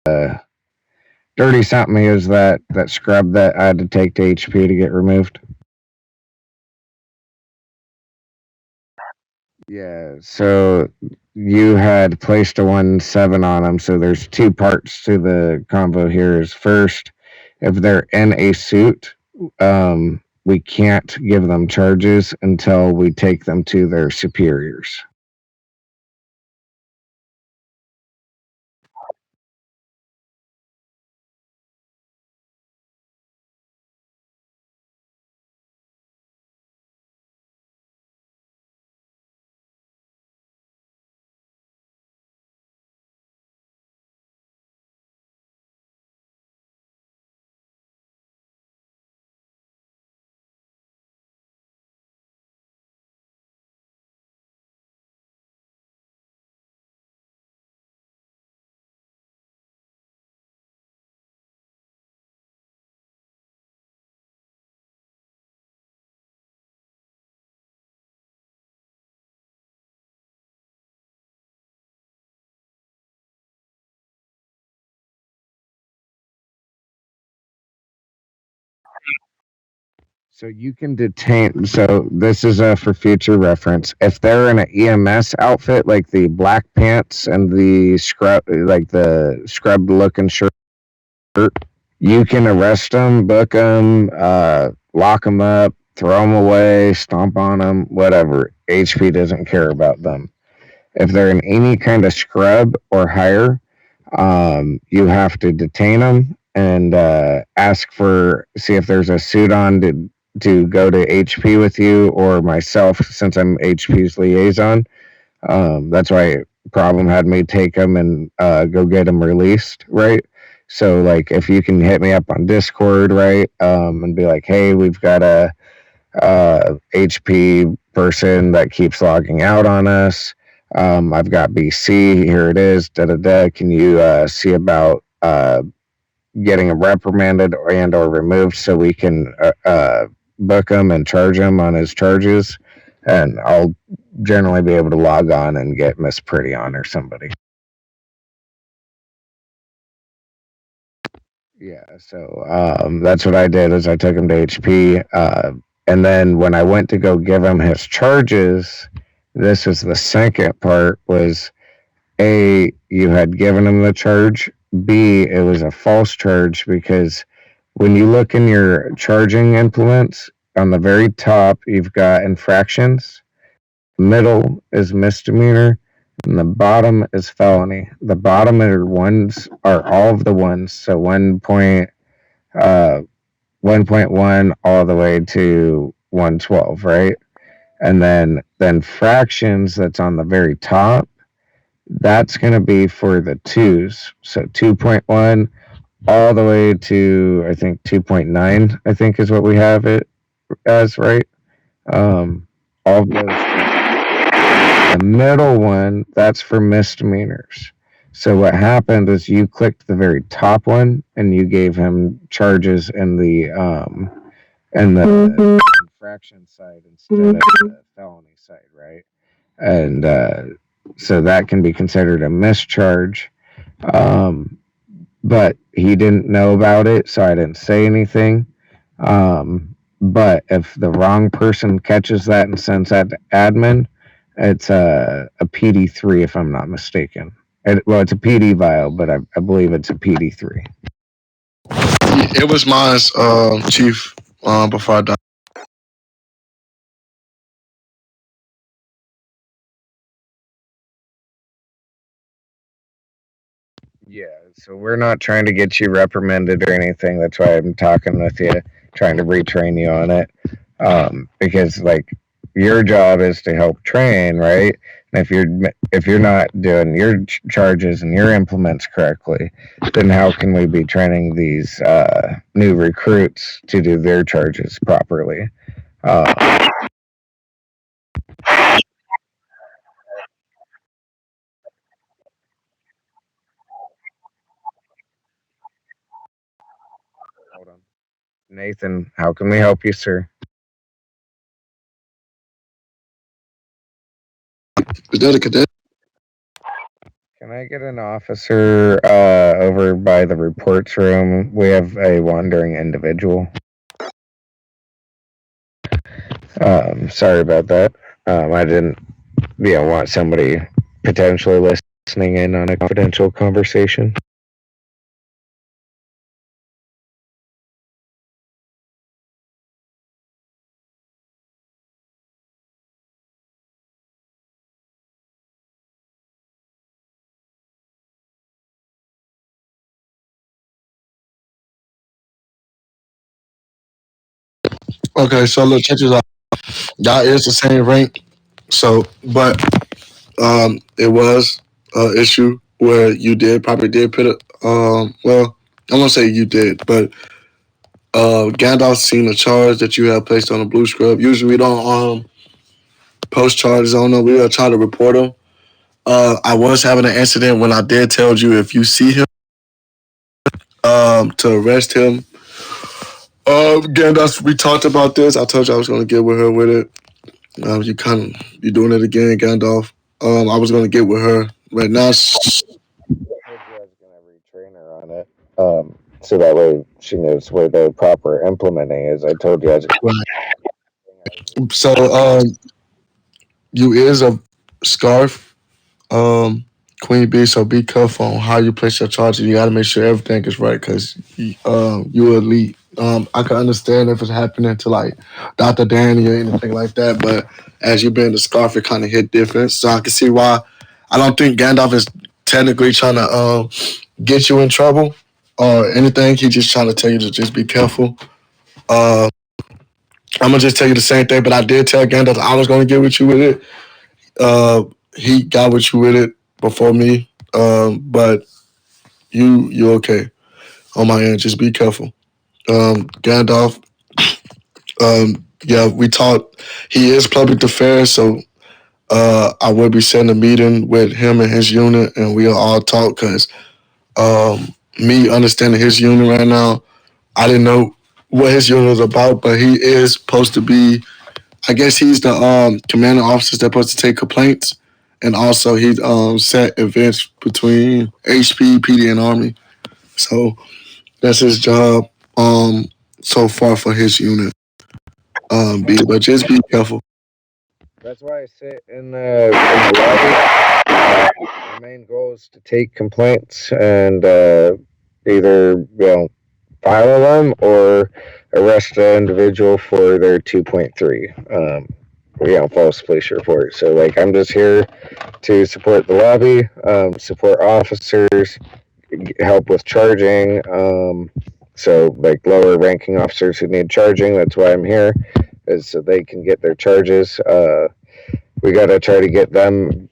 dirty something is that scrub that I had to take to HP to get removed. Yeah, so you had placed a 1-7 on them. So there's two parts to the combo here. Is first, if they're in a suit, we can't give them charges until we take them to their superiors. So you can detain. So this is for future reference. If they're in an EMS outfit, like the black pants and the scrub, like the scrub looking shirt, you can arrest them, book them, lock them up, throw them away, stomp on them, whatever. HP doesn't care about them. If they're in any kind of scrub or hire, you have to detain them and ask for see if there's a suit on to go to HP with you or myself since I'm HP's liaison. That's why Problem had me take them and go get them released, right? So like if you can hit me up on Discord, right, and be like, hey, we've got a HP person that keeps logging out on us. I've got BC. Here it is. Da da da. Can you see about getting him reprimanded or removed so we can book him and charge him on his charges? And I'll generally be able to log on and get Miss Pretty on or somebody. Yeah, so that's what I did is I took him to HP, and then when I went to go give him his charges, this was the second part was A, you had given him the charge, B, it was a false charge because when you look in your charging implements, on the very top, you've got infractions, middle is misdemeanor, and the bottom is felony. The bottom are all of the ones, so uh, 1.1 all the way to 112, right? And then fractions that's on the very top, that's going to be for the twos. So 2.1 all the way to I think 2.9, I think is what we have it as, right? All of those. The middle one, that's for misdemeanors. So what happened is you clicked the very top one and you gave him charges in the infraction side instead of the felony side, right? And so that can be considered a mischarge. Um, but he didn't know about it, so I didn't say anything. But if the wrong person catches that and sends that to admin, it's a PD3 if I'm not mistaken. Well, it's a PD vial, but I believe it's a PD3. It was mine, Chief, before I died. Yeah, so we're not trying to get you reprimanded or anything. That's why I'm talking with you, trying to retrain you on it. Because like your job is to help train, right? And if you're not doing your charges and your implements correctly, then how can we be training these new recruits to do their charges properly? Uh, Hold on, Nathan. How can we help you, sir? Is that a cadet? Can I I get an officer over by the reports room? We have a wandering individual. Sorry about that. I didn't, want somebody potentially listening in on a confidential conversation. Okay, so look, check this out. That is the same rank. So, but it was an issue where you did probably did put it. Well, I won't say you did, but Gandalf seen a charge that you have placed on a blue scrub. Usually we don't post charges on them. We try to report them. I was having an incident when I did tell you if you see him, to arrest him. Gandalf, we talked about this. I told you I was going to get with her with it. You doing it again, Gandalf. I was going to get with her right now. I told you I was going to retrain her on it. So that way she knows where the proper implementing is. I told you I was So you is a scarf, um, queen bee. So be careful on how you place your charges. You got to make sure everything is right because you elite. I can understand if it's happening to like Dr. Danny or anything like that, but as you been the scarf, it kind of hit different. So I can see why. I don't think Gandalf is technically trying to get you in trouble or anything. He's just trying to tell you to just be careful. Uh, I'm gonna just tell you the same thing, but I did tell Gandalf I was gonna get with you with it. Uh, he got with you with it before me, but you okay on my end. Just be careful. Gandalf, yeah, we talked. He is public affairs, so I will be setting a meeting with him and his unit, and we'll all talk because me understanding his unit right now, I didn't know what his unit was about, but he is supposed to be. I guess he's the commanding officer that's supposed to take complaints, and also he set events between HP, PD, and Army. So that's his job so far for his unit. But just be careful. That's why I sit in the lobby. My main goal is to take complaints and either file them or arrest the individual for their 2.3 false police report. So like I'm just here to support the lobby, support officers, help with charging. So like lower ranking officers who need charging. That's why I'm here, is so they can get their charges. We got to try to get them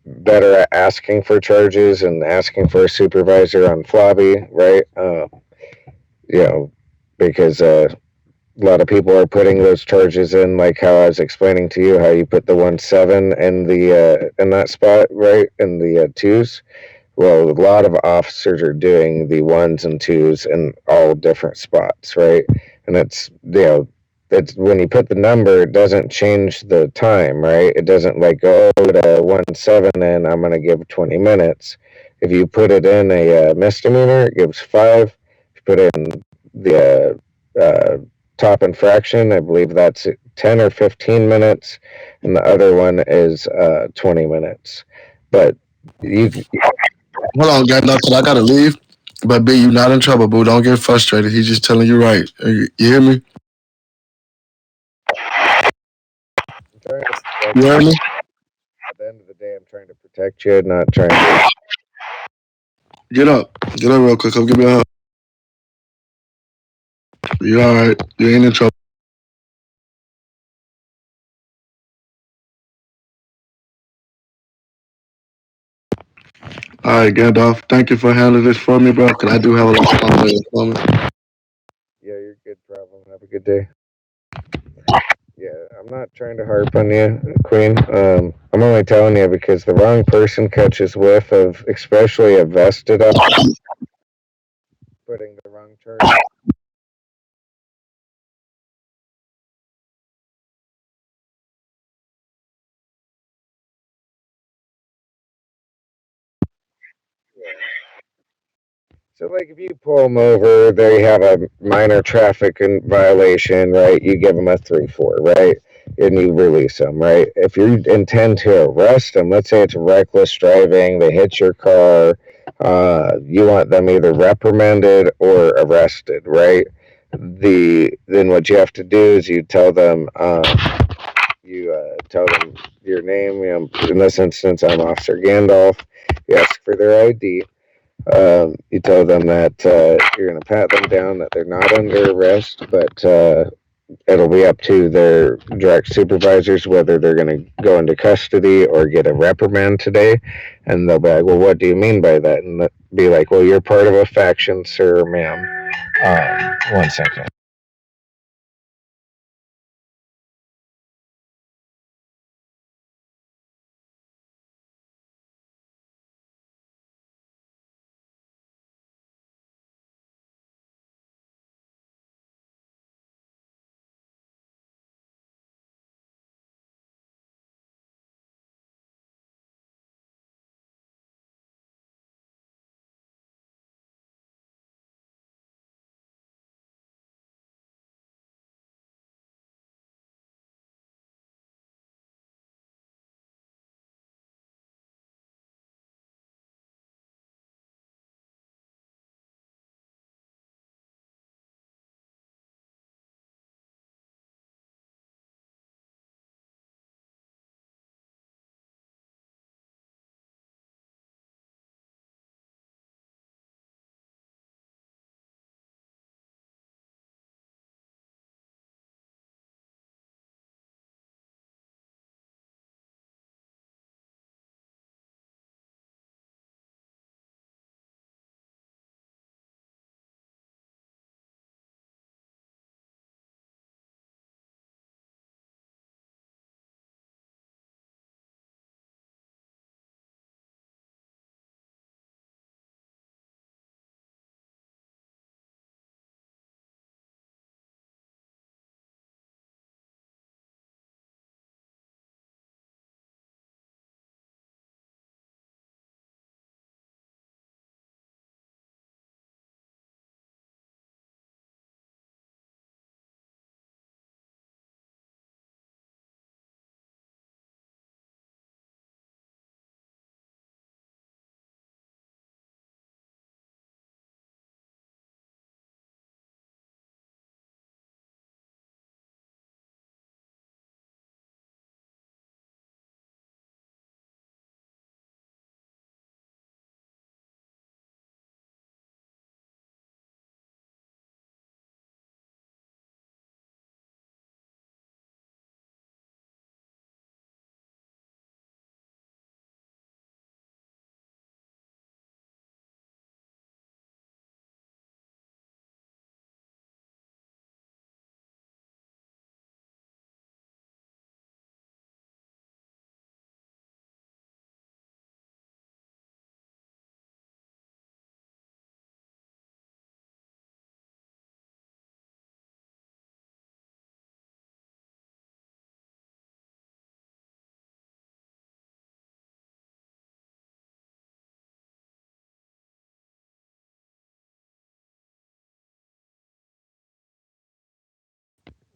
better at asking for charges and asking for a supervisor on Flobby, right? You know, because a lot of people are putting those charges in, like how I was explaining to you, how you put the 1-7 in that spot, right, in the twos. Well, a lot of officers are doing the ones and twos in all different spots, right? And it's when you put the number, it doesn't change the time, right? It doesn't like go to 1-7 and I'm gonna give 20 minutes. If you put it in a misdemeanor, it gives 5. If you put in the top infraction, I believe that's 10 or 15 minutes, and the other one is 20 minutes. But you Hold on, got nothing. I gotta leave. But B, you not in trouble, boo. Don't get frustrated. He's just telling you right. You hear me? I'm trying to You protect hear you. me? At the end of the day, I'm trying to protect you, not trying to. Get up. Get up real quick. Come give me a hug. You all right? You ain't in trouble. All right, Gandalf. Thank you for handling this for me, bro. Cause I do have a lot on there for me. Yeah, you're good. Problem. Have a good day. Yeah, I'm not trying to harp on you, Queen. I'm only telling you because the wrong person catches whiff of, especially a vested up, putting the wrong charge. So, like, if you pull them over, they have a minor traffic violation, right? You give them a 3-4, right? And you release them, right? If you intend to arrest them, let's say it's reckless driving, they hit your car, you want them either reprimanded or arrested, right? Then what you have to do is you tell them your name. In this instance, I'm Officer Gandalf. You ask for their ID. You tell them that you're going to pat them down, that they're not under arrest, but it'll be up to their direct supervisors whether they're going to go into custody or get a reprimand today. And they'll be like, well, what do you mean by that? And be like, well, you're part of a faction, sir, ma'am. 1 second.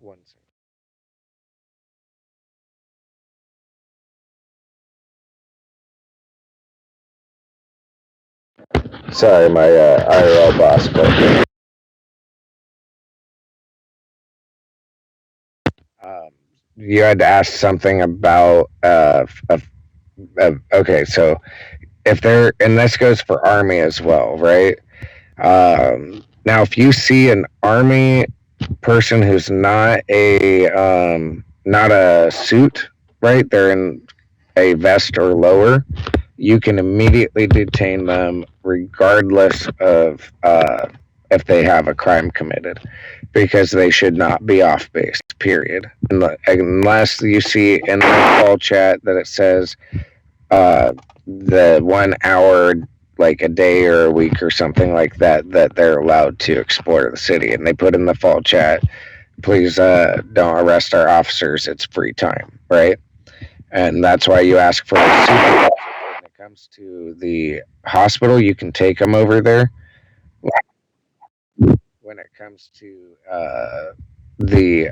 One second. Sorry, my IRL boss called. Um, you had to ask something about okay, so if they're, and this goes for army as well, right? Now, if you see an army person who's not a suit, right? They're in a vest or lower. You can immediately detain them, regardless of if they have a crime committed, because they should not be off base. Period. Unless you see in the call chat that it says the 1 hour, like a day or a week or something like that, that they're allowed to explore the city, and they put in the fall chat, please don't arrest our officers, it's free time, right? And that's why you ask for a supervisor comes to the hospital, you can take them over there. When it comes to the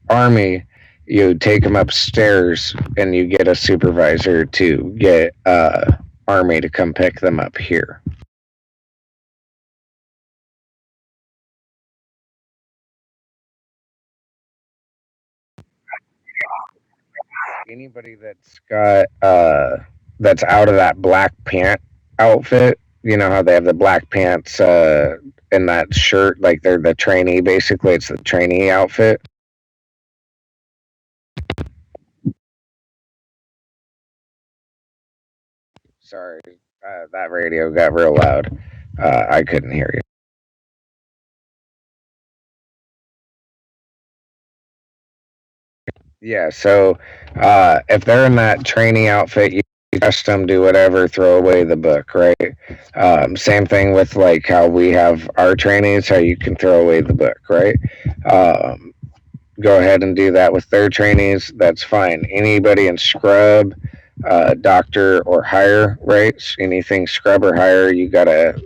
army, you take them upstairs and you get a supervisor to get army to come pick them up here. Anybody that's got that's out of that black pant outfit, you know how they have the black pants and that shirt, like they're the trainee. Basically, it's the trainee outfit. Sorry, that radio got real loud. I couldn't hear you. Yeah, so if they're in that trainee outfit, you trust them, do whatever, throw away the book, right? Same thing with like how we have our trainees, how you can throw away the book, right? Um, Go ahead and do that with their trainees. That's fine. Anybody in scrub, doctor, or higher, right? Anything scrub or higher, you gotta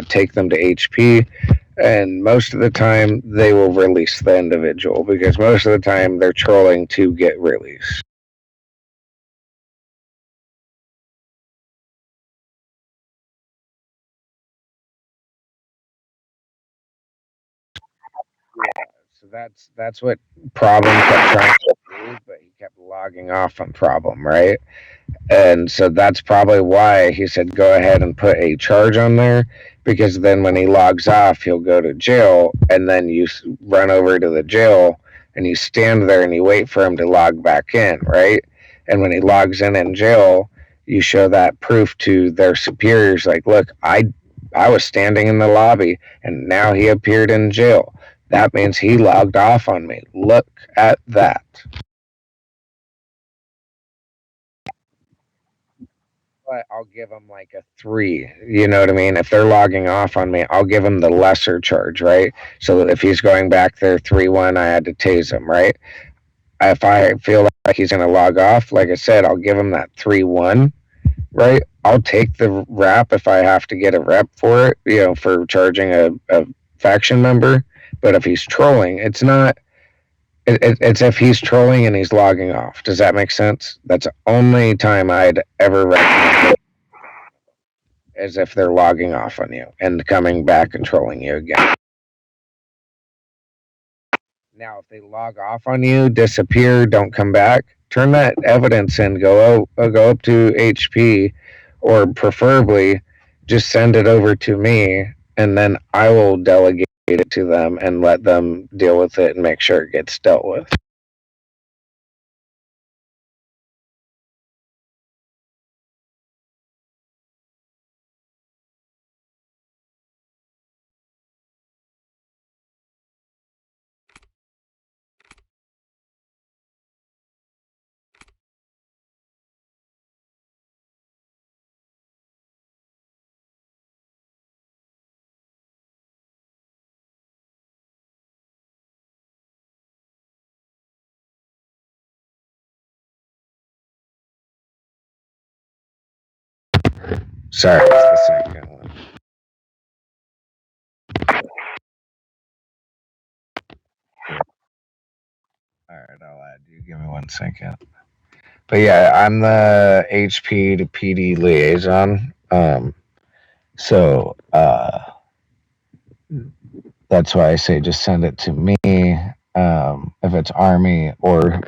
take them to HP, and most of the time they will release the individual because most of the time they're trolling to get released. So that's what problem kept trying to do, but he kept logging off on problem, right? And so that's probably why he said go ahead and put a charge on there, because then when he logs off, he'll go to jail, and then you run over to the jail and you stand there and you wait for him to log back in, right? And when he logs in jail, you show that proof to their superiors, like, look, I was standing in the lobby and now he appeared in jail. That means he logged off on me. Look at that. But I'll give them like a three. You know what I mean? If they're logging off on me, I'll give him the lesser charge, right? So if he's going back there 3-1, I had to tase him, right? If I feel like he's going to log off, like I said, I'll give him that 3-1, right? I'll take the rep if I have to get a rep for it, for charging a faction member. But if he's trolling, it's not. It's if he's trolling and he's logging off. Does that make sense? That's the only time I'd ever recommend, as if they're logging off on you and coming back and trolling you again. Now, if they log off on you, disappear, don't come back, turn that evidence in, go up to HP, or preferably just send it over to me, and then I will delegate it to them and let them deal with it and make sure it gets dealt with. Sorry, it's the second one. All right, I'll add you. Give me 1 second. But yeah, I'm the HP to PD liaison. So that's why I say just send it to me, if it's Army or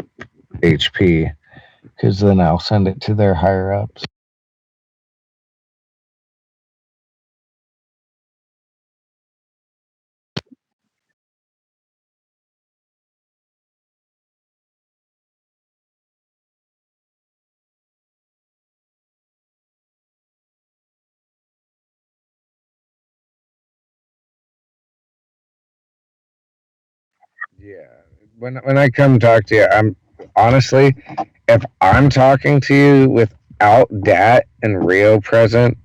HP, because then I'll send it to their higher ups. Yeah. When I come talk to you, I'm honestly, if I'm talking to you without Dat and Rio present,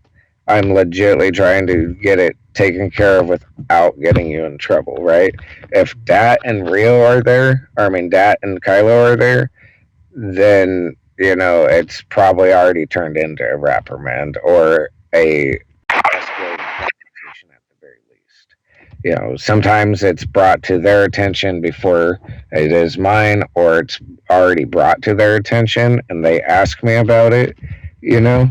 I'm legitimately trying to get it taken care of without getting you in trouble, right? If Dat and Rio are there, or I mean Dat and Kylo are there, then it's probably already turned into a reprimand or a escalated confrontation at the very least. Sometimes it's brought to their attention before it is mine, or it's already brought to their attention and they ask me about it, you know?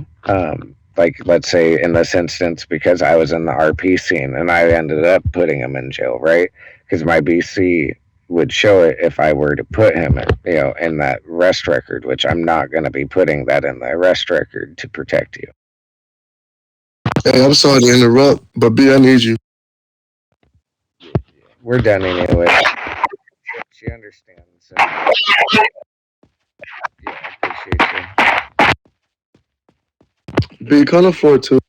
Like, let's say in this instance, because I was in the RP scene and I ended up putting him in jail, right? Because my BC would show it if I were to put him in that arrest record, which I'm not going to be putting that in the arrest record to protect you. Hey, I'm sorry to interrupt, but B, I need you. We're done anyway. She understands. And, yeah, I appreciate you. B, come to floor two.